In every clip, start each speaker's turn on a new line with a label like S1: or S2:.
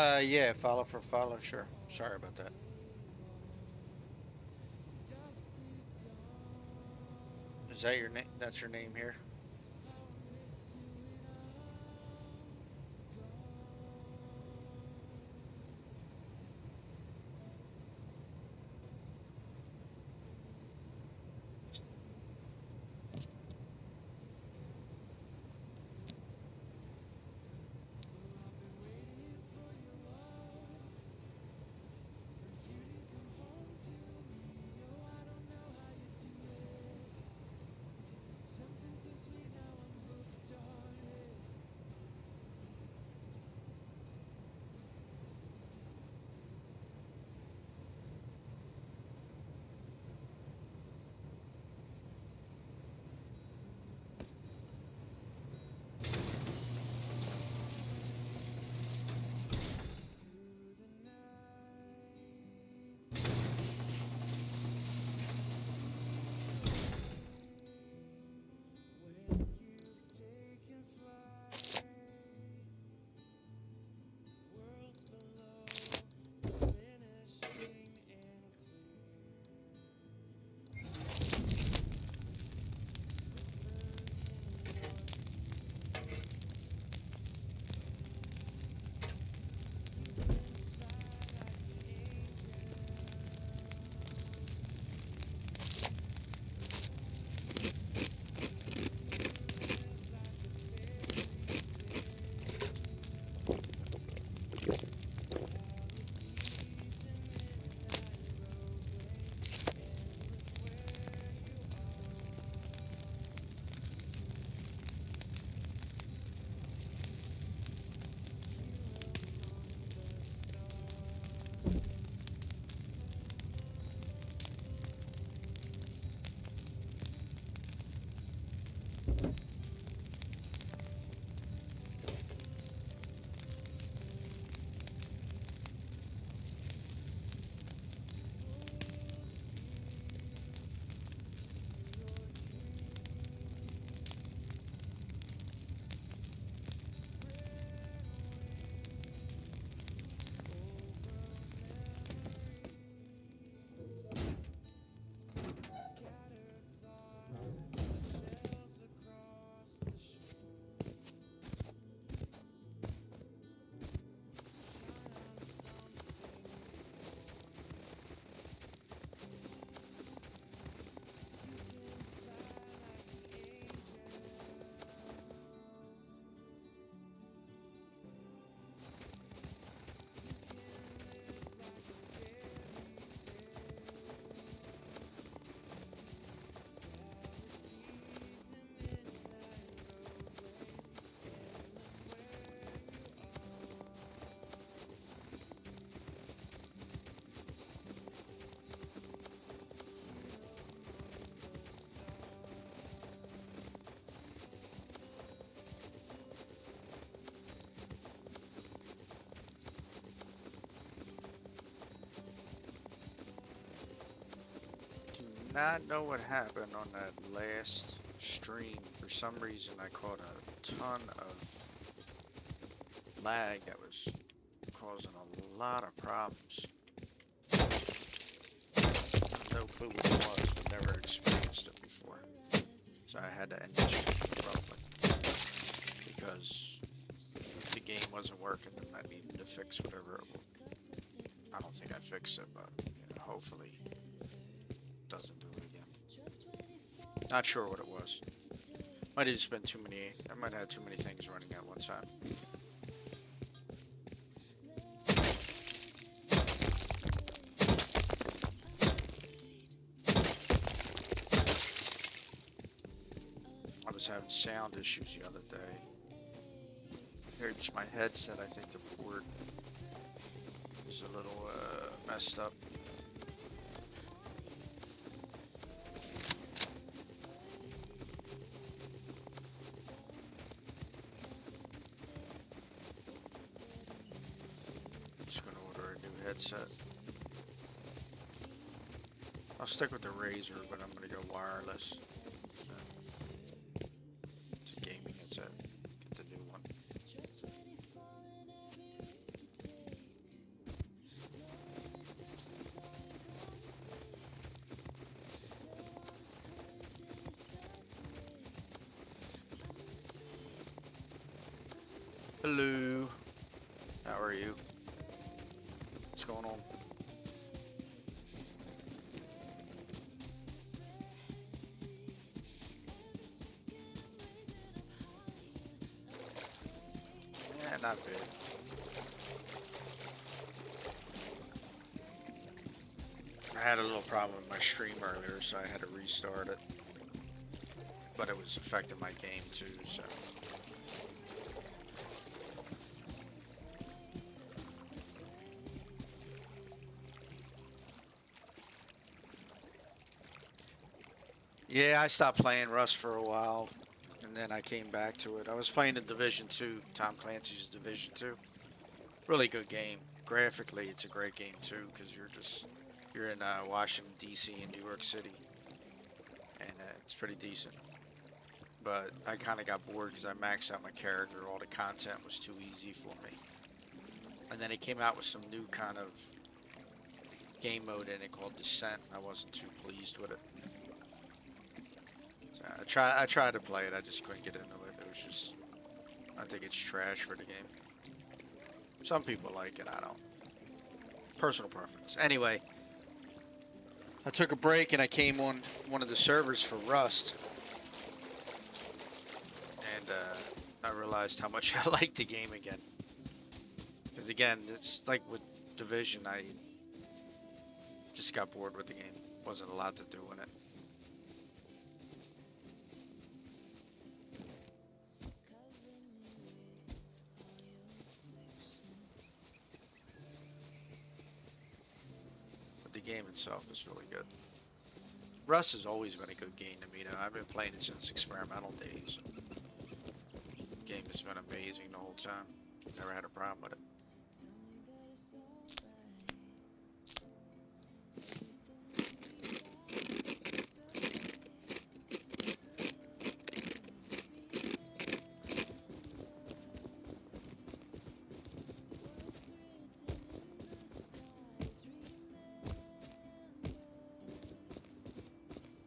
S1: Yeah, follow for follow, sure. Sorry about that. Is that your name? That's your name here? Do not know what happened on that last stream. For some reason, I caught a ton of lag that was causing a lot of problems. No clue what it was, but never experienced it before. So I had to end the stream abruptly because the game wasn't working and I needed to fix whatever it was. I don't think I fixed it, but hopefully it doesn't do it again. Not sure what it was. Might have just been too many. I might have had too many things running at one time. I was having sound issues the other day. Here, it's my headset. I think the port is a little messed up. Just gonna order a new headset. I'll stick with the Razer, but I'm gonna go wireless. It's a gaming headset. Get the new one. Hello. How are you? What's going on? Yeah, not bad. I had a little problem with my stream earlier, so I had to restart it. But it was affecting my game too, so. Yeah, I stopped playing Rust for a while, and then I came back to it. I was playing in Division 2, Tom Clancy's Division 2. Really good game. Graphically, it's a great game too, because you're in Washington, D.C. and New York City, and it's pretty decent. But I kind of got bored because I maxed out my character. All the content was too easy for me. And then it came out with some new kind of game mode in it called Descent. I wasn't too pleased with it. So I tried to play it. I just couldn't get into it. It was just, I think it's trash for the game. Some people like it. I don't. Personal preference. Anyway, I took a break and I came on one of the servers for Rust. And I realized how much I liked the game again. Because again, it's like with Division, I just got bored with the game. Wasn't a lot to do in it. But the game itself is really good. Rust has always been a good game to me, though. I've been playing it since experimental days. The game has been amazing the whole time. Never had a problem with it.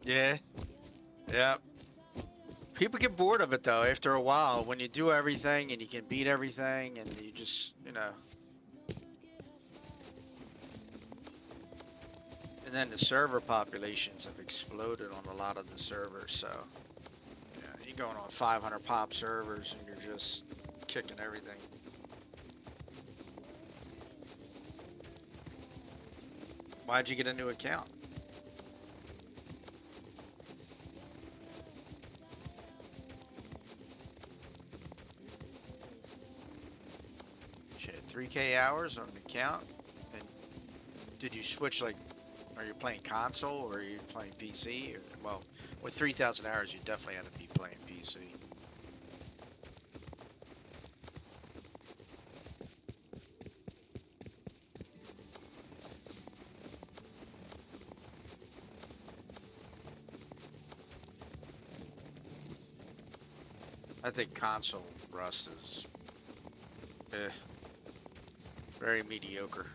S1: Yeah. Yeah. People get bored of it though after a while when you do everything and you can beat everything and you just, you know. And then the server populations have exploded on a lot of the servers, so you're going on 500 pop servers and you're just kicking everything. Why'd you get a new account? Shit, 3K hours on an account? And did you switch, like, are you playing console or are you playing PC? Or, well, with 3,000 hours, you definitely had to be playing PC. I think console Rust is very mediocre.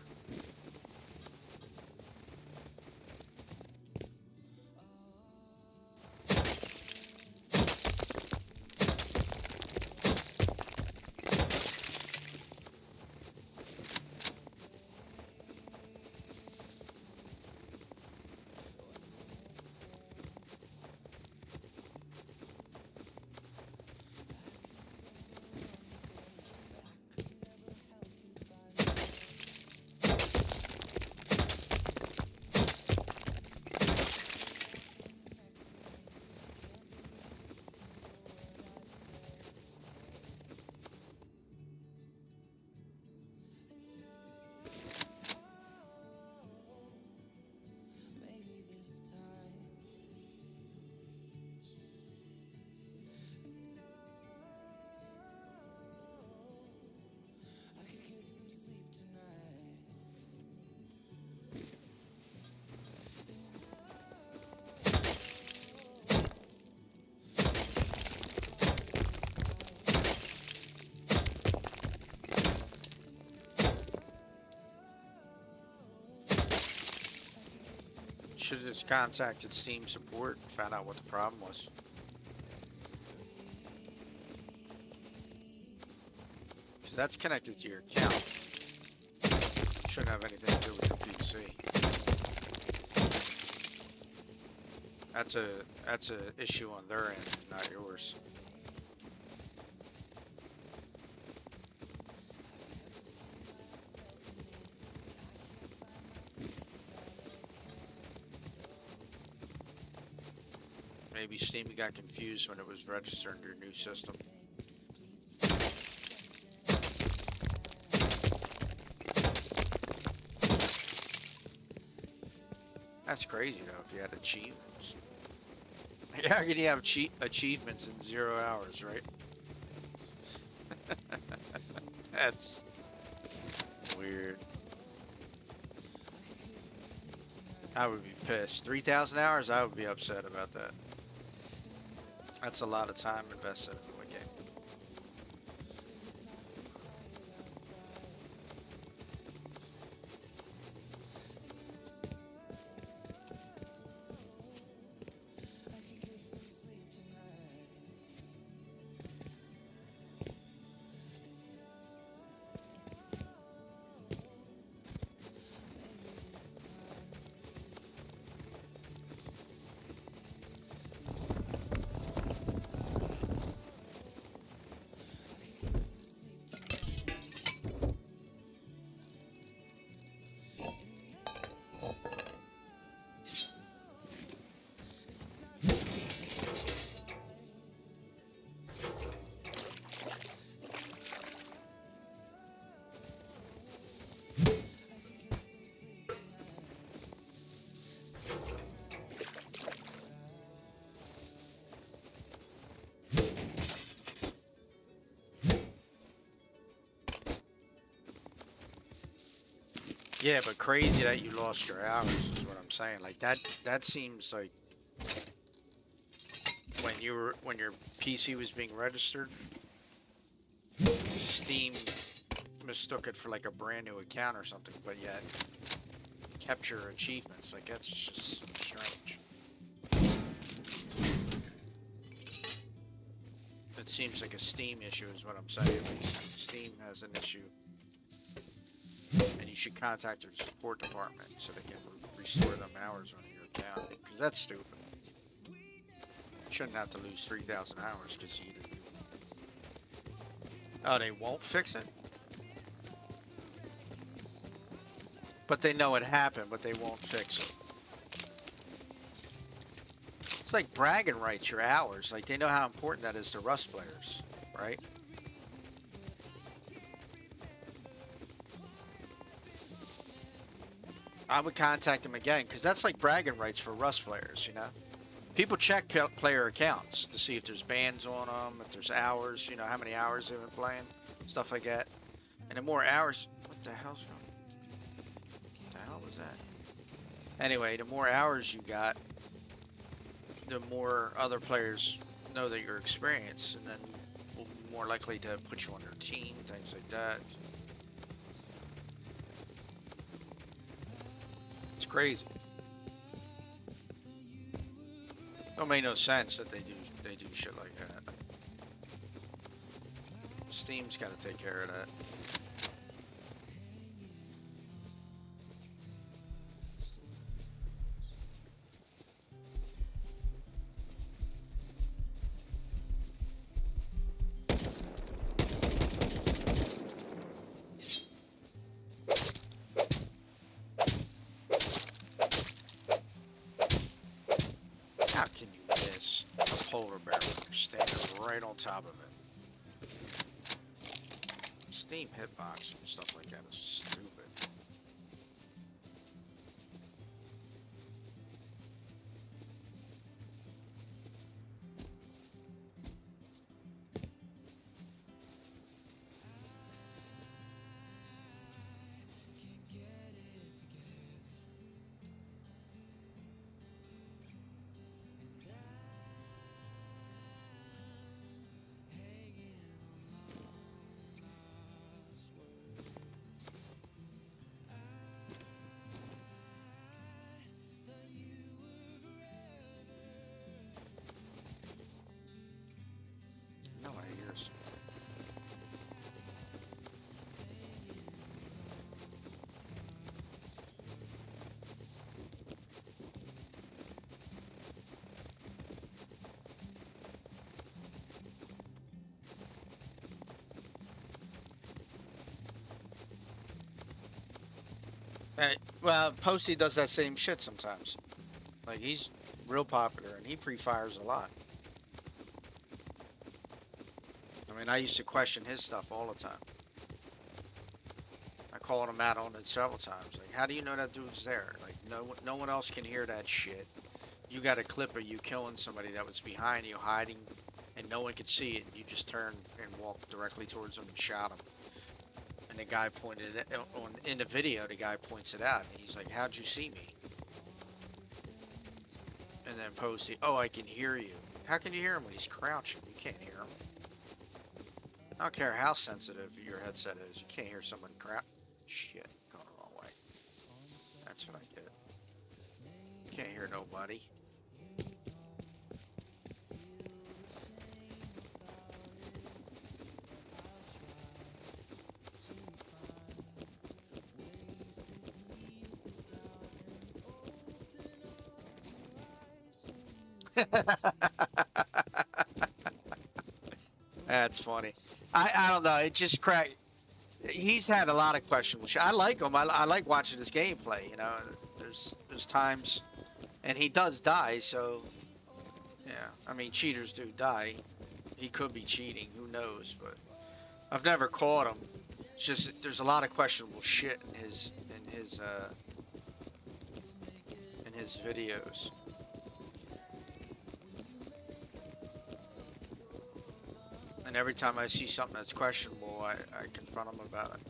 S1: Should have just contacted Steam support and found out what the problem was. Because that's connected to your account. Shouldn't have anything to do with your PC. That's a issue on their end, not yours. Maybe Steam got confused when it was registered in your new system. That's crazy though, if you had achievements. Yeah, how can you have achievements in 0 hours, right? That's weird. I would be pissed. 3,000 hours, I would be upset about that. That's a lot of time invested into a game. Yeah, but crazy that you lost your hours is what I'm saying. Like that seems like when your PC was being registered, Steam mistook it for like a brand new account or something, but yet kept your achievements. Like that's just strange. It seems like a Steam issue is what I'm saying. Like Steam has an issue. And you should contact your support department so they can restore them hours on your account. Because that's stupid. You shouldn't have to lose 3,000 hours because you didn't do it. Oh, they won't fix it? But they know it happened, but they won't fix it. It's like bragging rights, your hours. Like, they know how important that is to Rust players, right? I would contact them again, because that's like bragging rights for Rust players, you know? People check player accounts to see if there's bans on them, if there's hours, you know, how many hours they've been playing, stuff like that. And the more hours... What the hell's wrong? What the hell was that? Anyway, the more hours you got, the more other players know that you're experienced, and then will be more likely to put you on their team, things like that. It's crazy. Don't make no sense that they do shit like that. Steam's got to take care of that. How can you miss a polar bear when you're standing right on top of it? Steam hitbox and stuff like that is stupid. Well, Posty does that same shit sometimes. Like, he's real popular, and he pre-fires a lot. I mean, I used to question his stuff all the time. I called him out on it several times. Like, how do you know that dude's there? Like, no one else can hear that shit. You got a clip of you killing somebody that was behind you, hiding, and no one could see it. You just turned and walked directly towards him and shot him. And the guy pointed it in the video. The guy points it out, and he's like, "How'd you see me?" And then Posty, "Oh, I can hear you." How can you hear him when he's crouching? You can't hear him. I don't care how sensitive your headset is. You can't hear somebody crap. Shit, going the wrong way. That's what I get. You can't hear nobody. That's funny. I don't know. It just cracked. He's had a lot of questionable shit. I like him. I like watching his gameplay. You know, there's times, and he does die. So yeah, I mean, cheaters do die. He could be cheating. Who knows? But I've never caught him. It's just there's a lot of questionable shit in his videos. And every time I see something that's questionable, I confront him about it.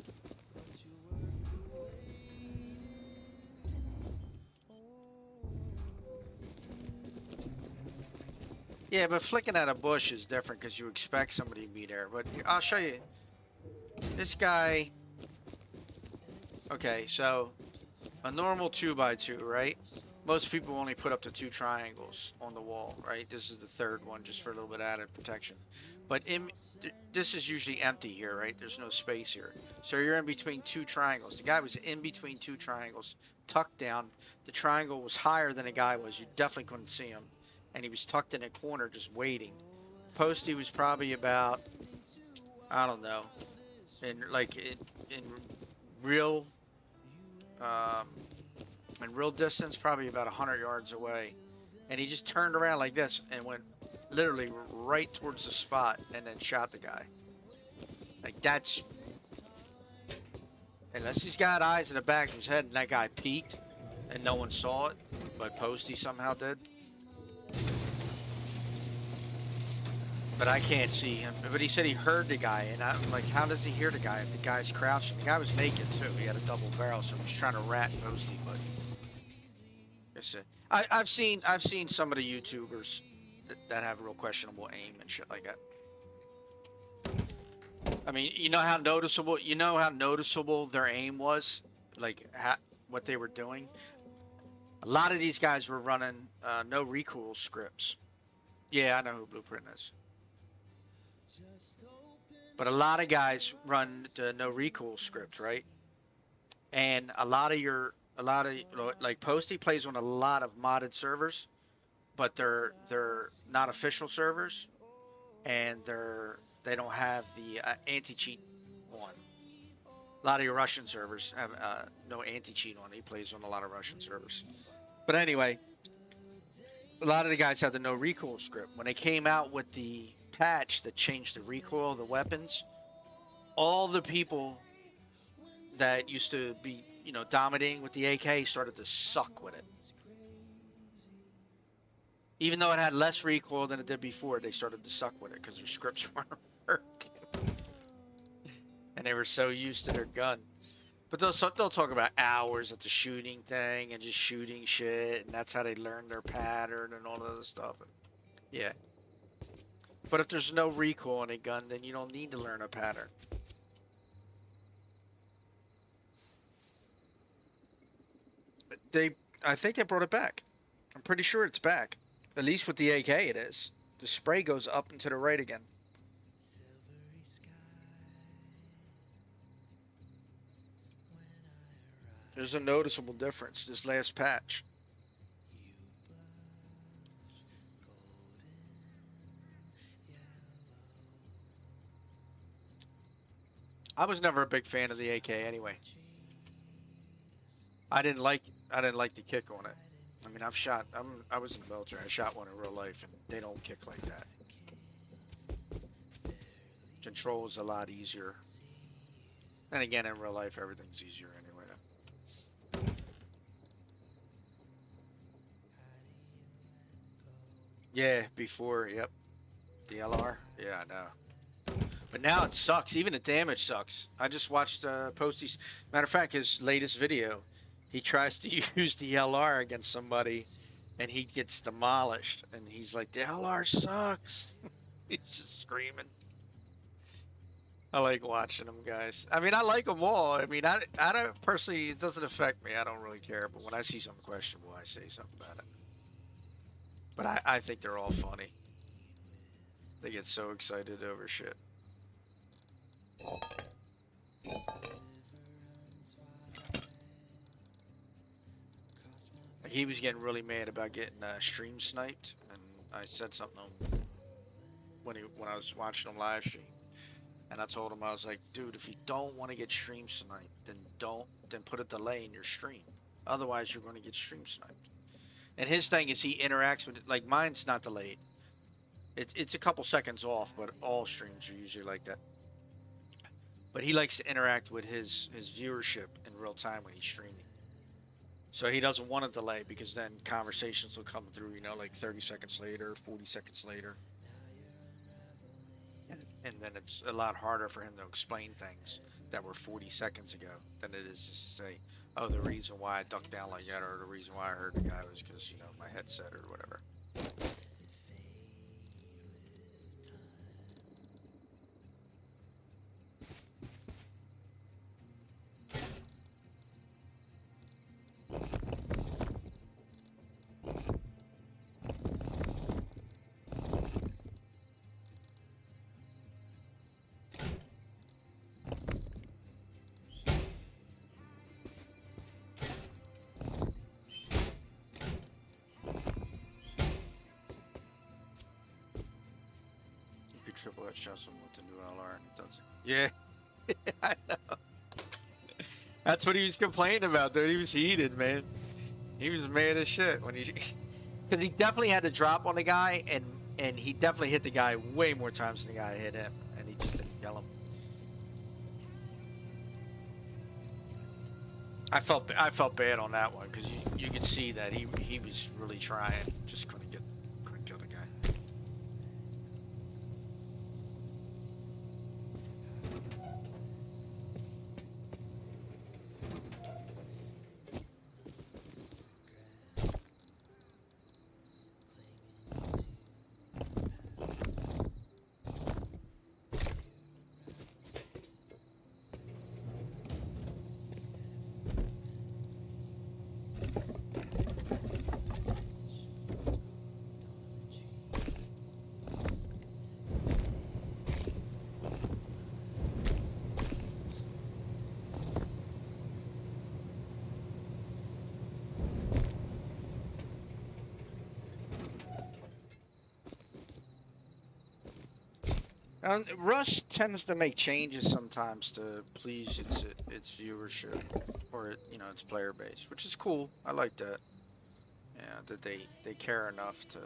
S1: Yeah, but flicking at a bush is different because you expect somebody to be there. But here, I'll show you. This guy. Okay, so a normal 2x2, right? Most people only put up to 2 triangles on the wall, right? This is the third one just for a little bit added protection. But this is usually empty here, right? There's no space here. So you're in between 2 triangles. The guy was in between 2 triangles, tucked down. The triangle was higher than the guy was. You definitely couldn't see him. And he was tucked in a corner just waiting. Posty was probably about, I don't know, in real um, in real distance, probably about 100 yards away. And he just turned around like this and went literally right towards the spot and then shot the guy. Like, that's... Unless he's got eyes in the back of his head and that guy peeked and no one saw it, but Posty somehow did. But I can't see him. But he said he heard the guy, and I'm like, how does he hear the guy if the guy's crouching? The guy was naked too. He had a double barrel, so I'm just trying to rat Posty. But I've seen some of the YouTubers that have real questionable aim and shit like that. I mean, you know how noticeable their aim was, like what they were doing. A lot of these guys were running no recoil scripts. Yeah, I know who Blueprint is. But a lot of guys run the no recoil script, right? And like Posty plays on a lot of modded servers, but they're not official servers, and they don't have the anti-cheat on. A lot of your Russian servers have no anti-cheat on. He plays on a lot of Russian servers. But anyway, a lot of the guys have the no recoil script. When they came out with the patch that changed the recoil of the weapons, all the people that used to be, dominating with the AK started to suck with it. Even though it had less recoil than it did before, they started to suck with it because their scripts weren't working. And they were so used to their gun. But they'll talk about hours at the shooting thing and just shooting shit, and that's how they learn their pattern and all that other stuff. Yeah. But if there's no recoil in a gun, then you don't need to learn a pattern. I think they brought it back. I'm pretty sure it's back. At least with the AK it is. The spray goes up and to the right again. There's a noticeable difference this last patch. I was never a big fan of the AK anyway. I didn't like the kick on it. I mean, I was in the military. I shot one in real life, and they don't kick like that. Control is a lot easier. And again, in real life, everything's easier anyway. Yeah, before, yep, the LR. Yeah, I know. But now it sucks. Even the damage sucks. I just watched Posty's. Matter of fact, his latest video, he tries to use the LR against somebody, and he gets demolished. And he's like, "The LR sucks." He's just screaming. I like watching them, guys. I mean, I like them all. I mean, I don't personally. It doesn't affect me. I don't really care. But when I see something questionable, I say something about it. But I think they're all funny. They get so excited over shit. Like he was getting really mad about getting stream sniped, and I said something to him when I was watching him live stream, and I told him I was like, dude, if you don't want to get stream sniped, then put a delay in your stream. Otherwise, you're going to get stream sniped. And his thing is he interacts with it like mine's not delayed. It's a couple seconds off, but all streams are usually like that. But he likes to interact with his viewership in real time when he's streaming. So he doesn't want to delay because then conversations will come through, you know, like 30 seconds later, 40 seconds later. And then it's a lot harder for him to explain things that were 40 seconds ago than it is just to say, oh, the reason why I ducked down like that or the reason why I heard the guy was because, you know, my headset or whatever. You could triple headshot someone with the new LR and it doesn't. Yeah, I know. That's what he was complaining about, dude. He was heated, man. He was mad as shit when he, because he definitely had to drop on the guy, and he definitely hit the guy way more times than the guy hit him, and he just didn't kill him. I felt bad on that one because you could see that he was really trying, just couldn't kill the guy. Rush tends to make changes sometimes to please its viewership or you know its player base, which is cool. I like that. Yeah, that they care enough to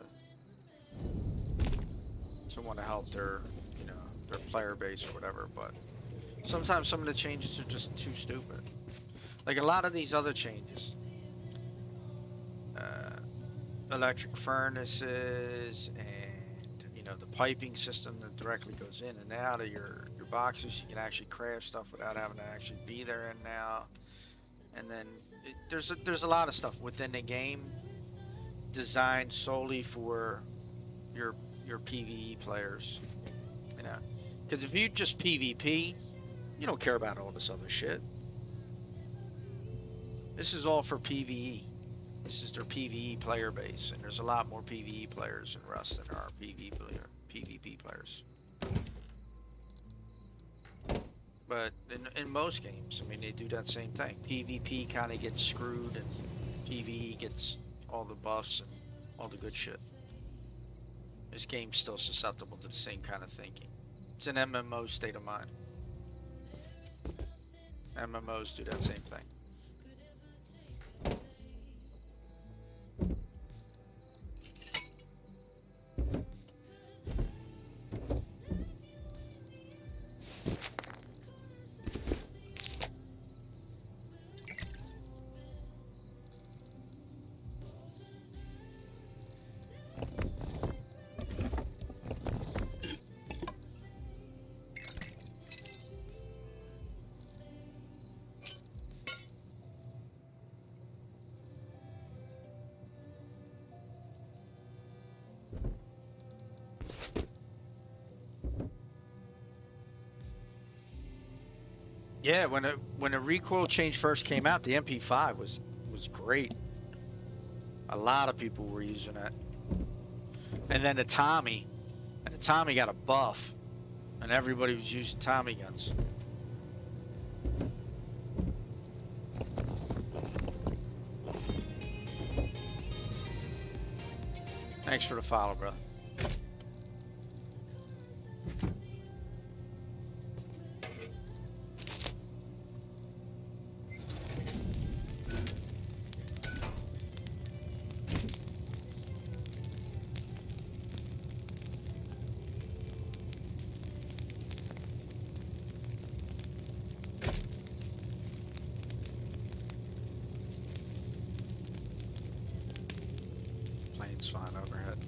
S1: want to help their you know their player base or whatever. But sometimes some of the changes are just too stupid. Like a lot of these other changes, electric furnaces and you know the piping system that directly goes in and out of your boxes. You can actually craft stuff without having to actually be there and now. And then there's a lot of stuff within the game designed solely for your PvE players. You know, because if you just PvP, you don't care about all this other shit. This is all for PvE. This is their PvE player base, and there's a lot more PvE players in Rust than there are PvP players. But in most games, I mean, they do that same thing. PvP kind of gets screwed, and PvE gets all the buffs and all the good shit. This game's still susceptible to the same kind of thinking. It's an MMO state of mind. MMOs do that same thing. Yeah, when the recoil change first came out, the MP5 was great. A lot of people were using it. And then the Tommy got a buff, and everybody was using Tommy guns. Thanks for the follow, brother. Plane's flying overhead.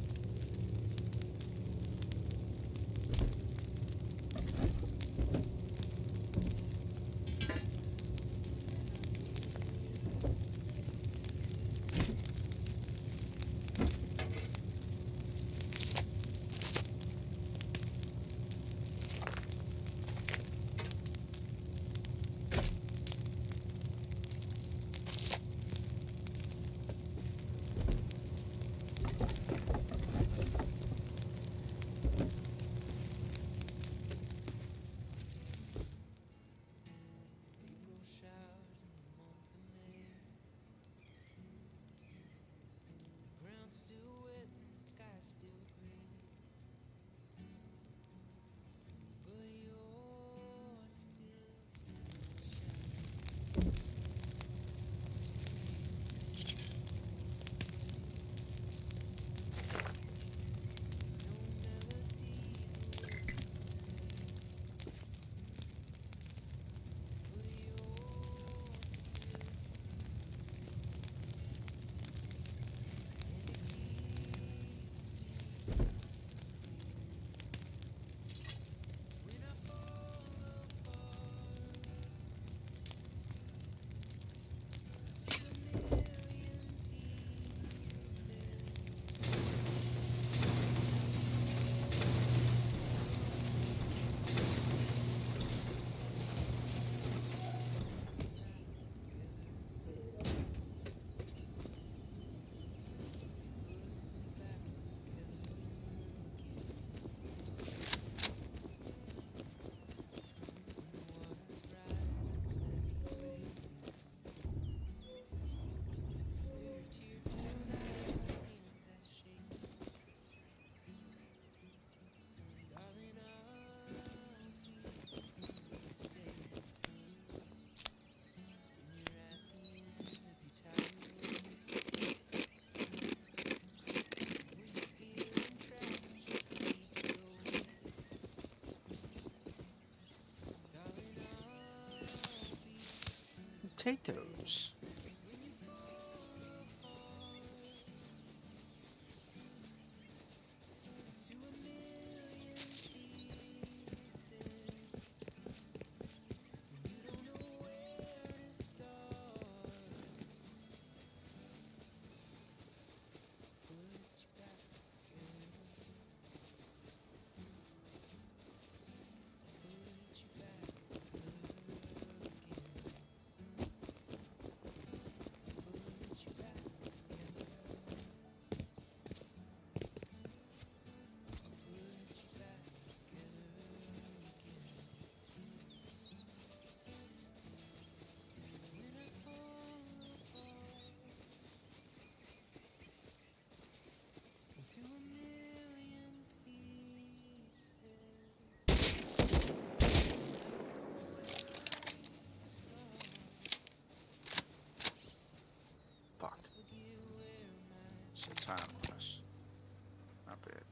S1: Potatoes. Fuck. What's the time on us? Not bad.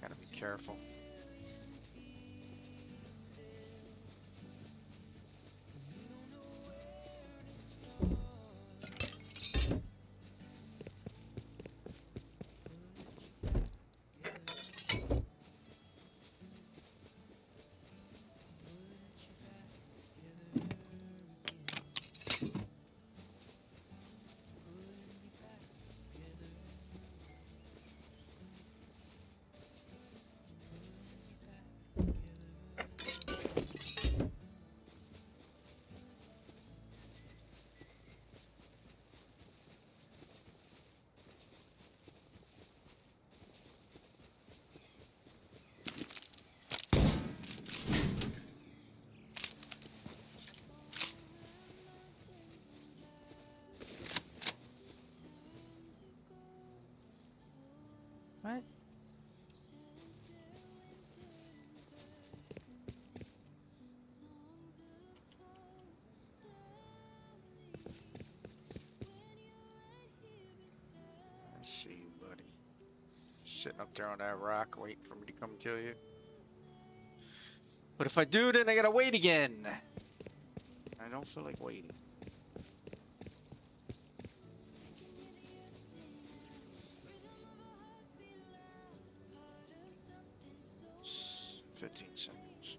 S1: Gotta be careful. sitting up there on that rock waiting for me to come kill you. But if I do, then I gotta wait again. I don't feel like waiting. It's 15 seconds.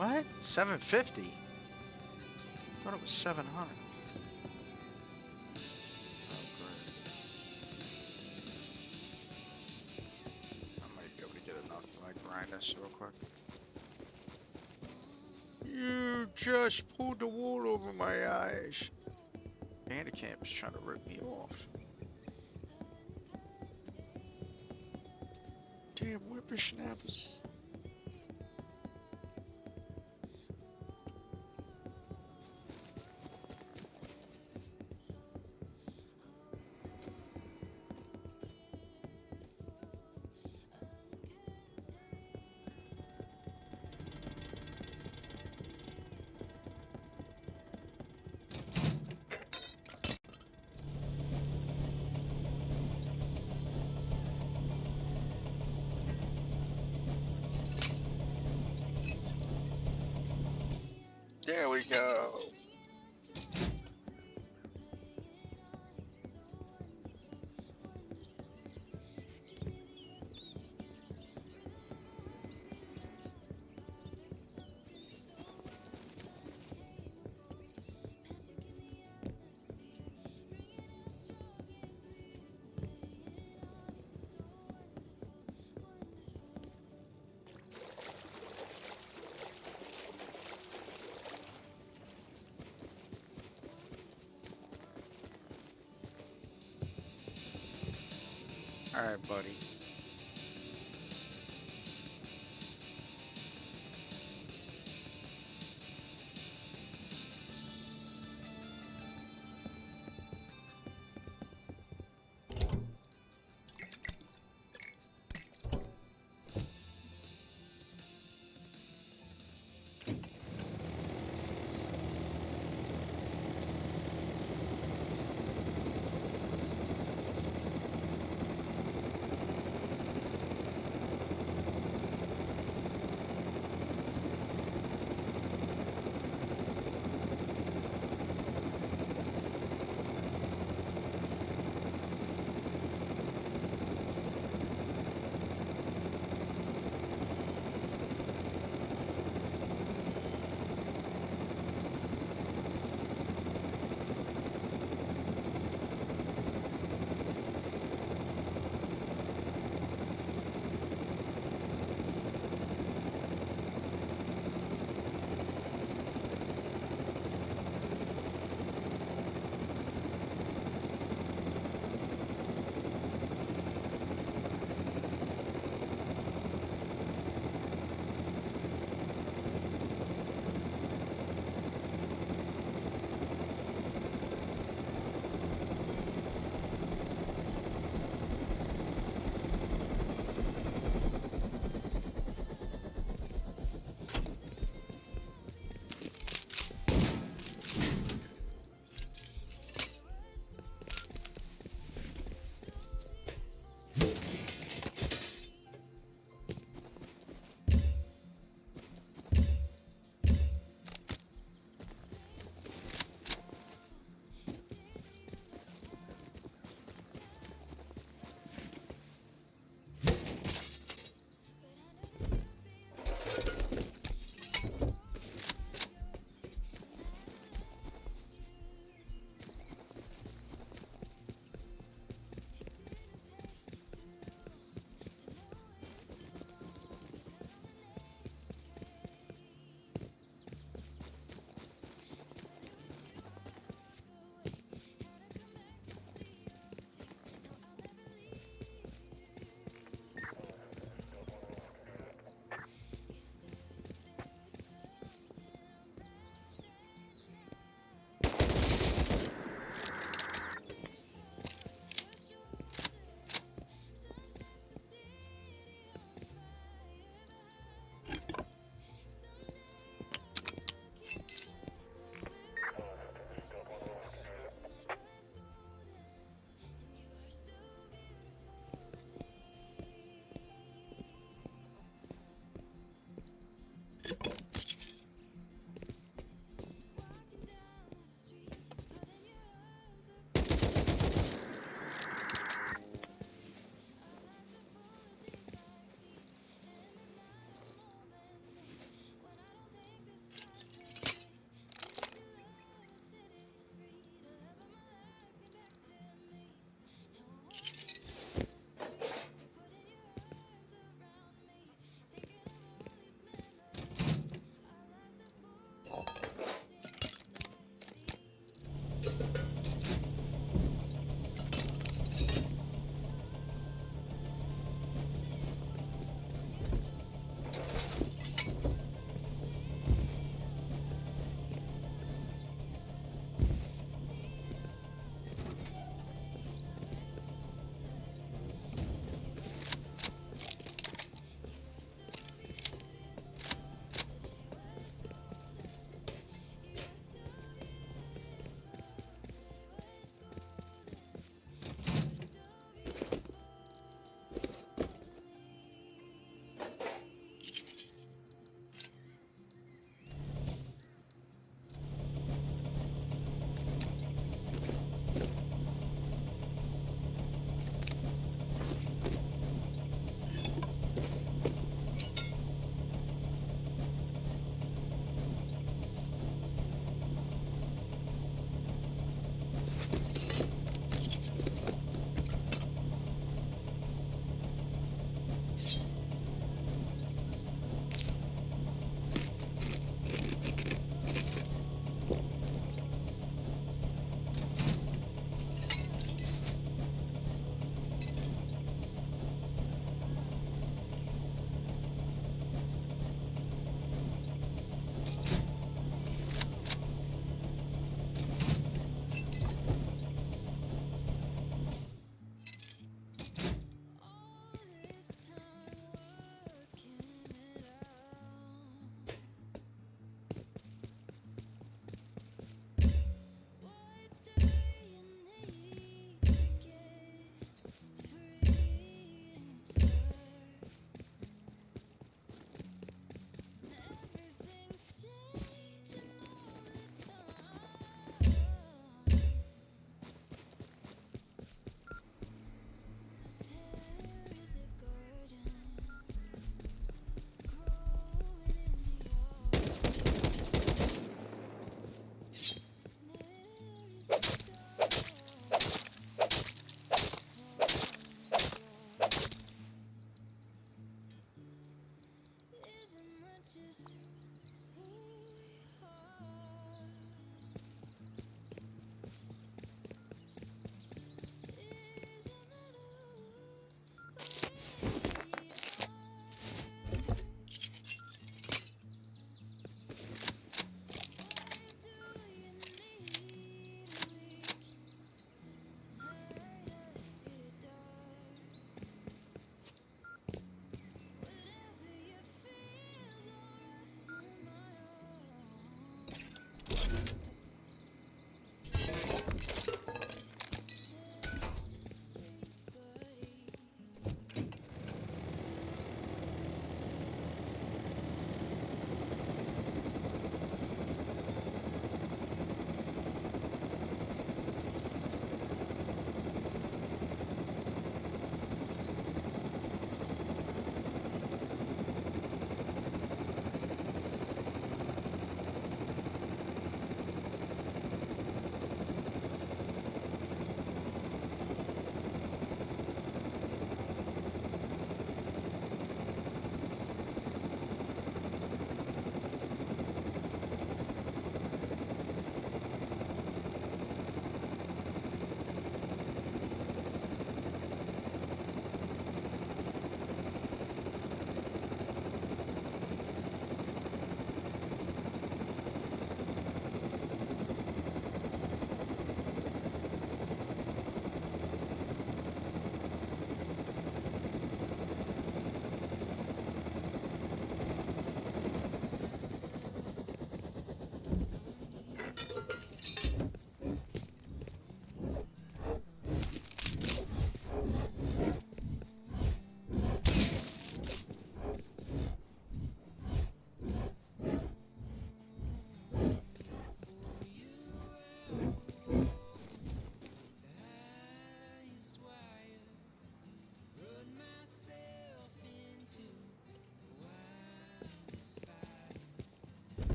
S1: What? 750? Thought it was 700. Oh, great. I might be able to get enough to like grind this real quick. You just pulled the wool over my eyes. Bandicamp is trying to rip me off. Damn whippersnappers. There we go. All right, buddy.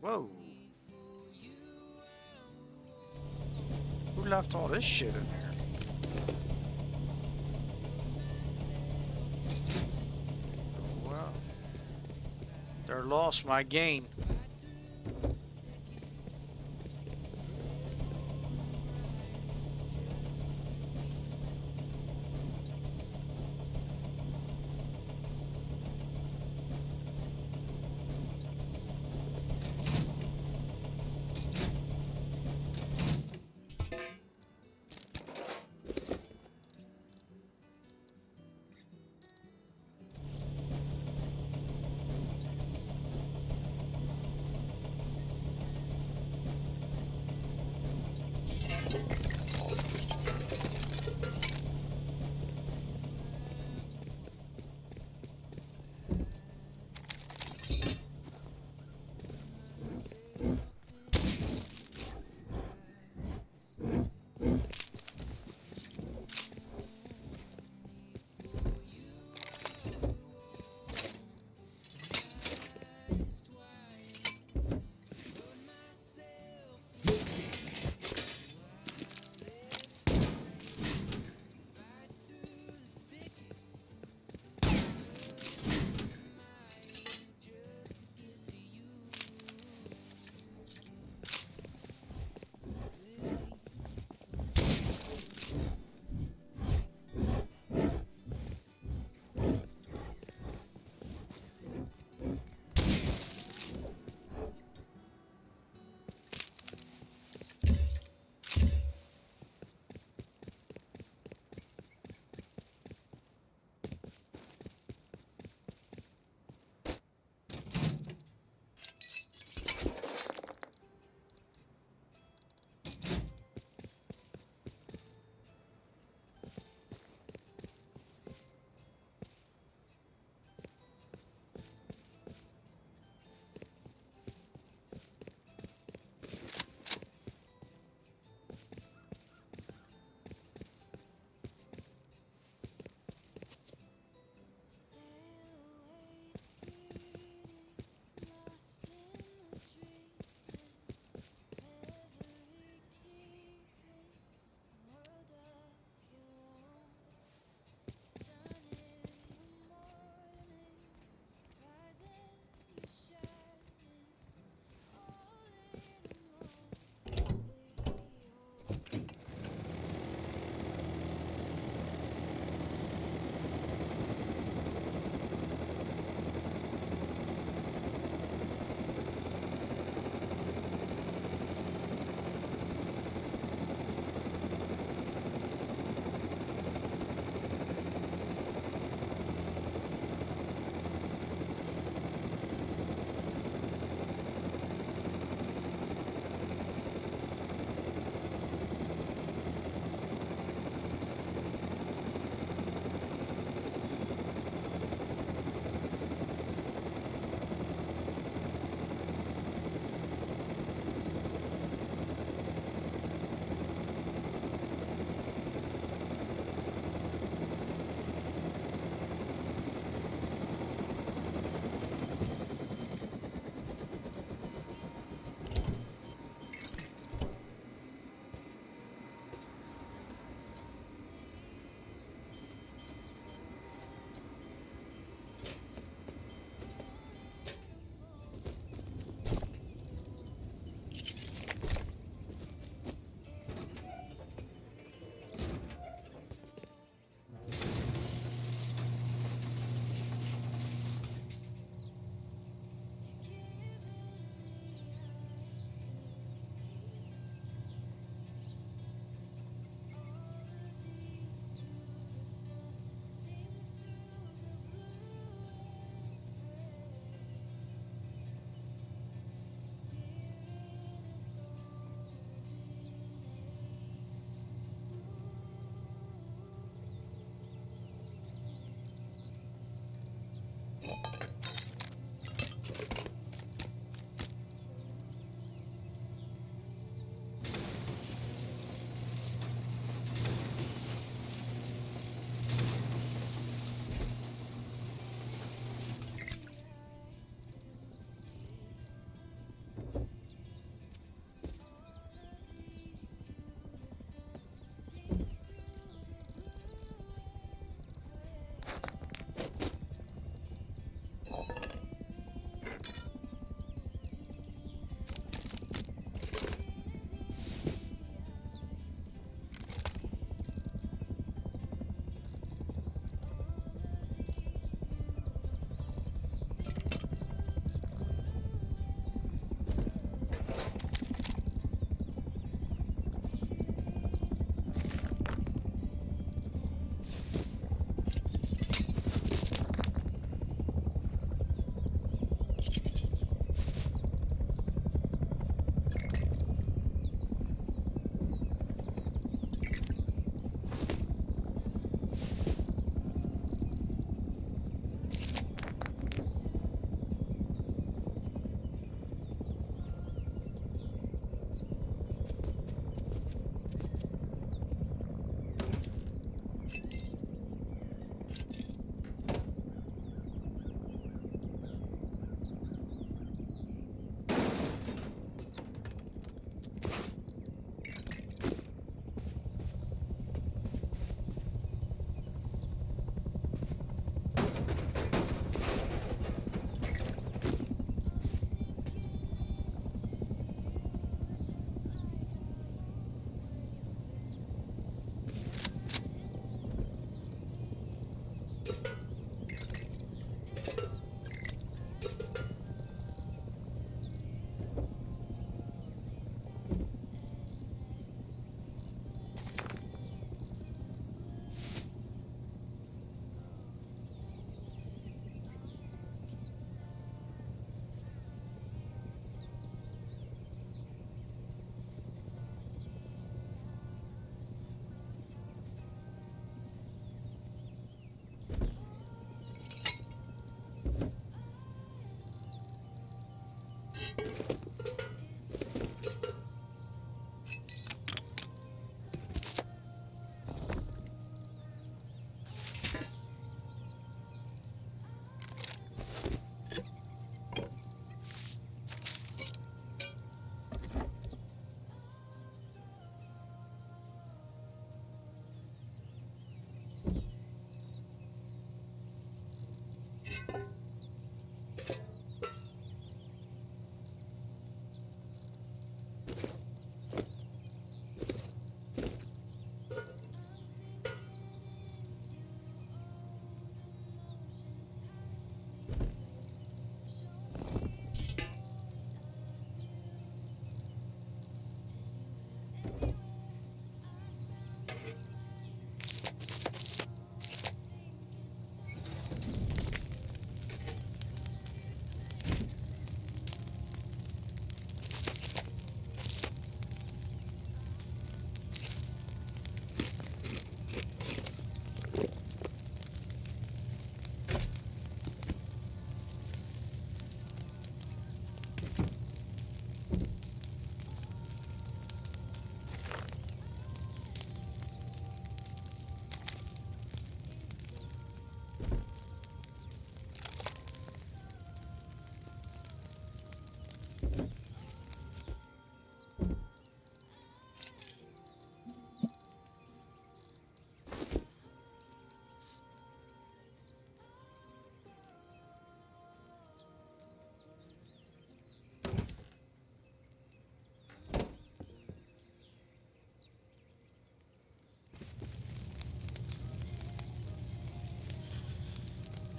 S1: Whoa. Who left all this shit in there? Well, they're lost my gain.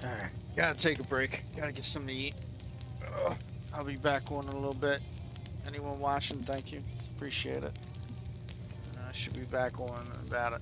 S1: Alright, gotta take a break. Gotta get something to eat. I'll be back on in a little bit. Anyone watching, thank you. Appreciate it. I should be back on in about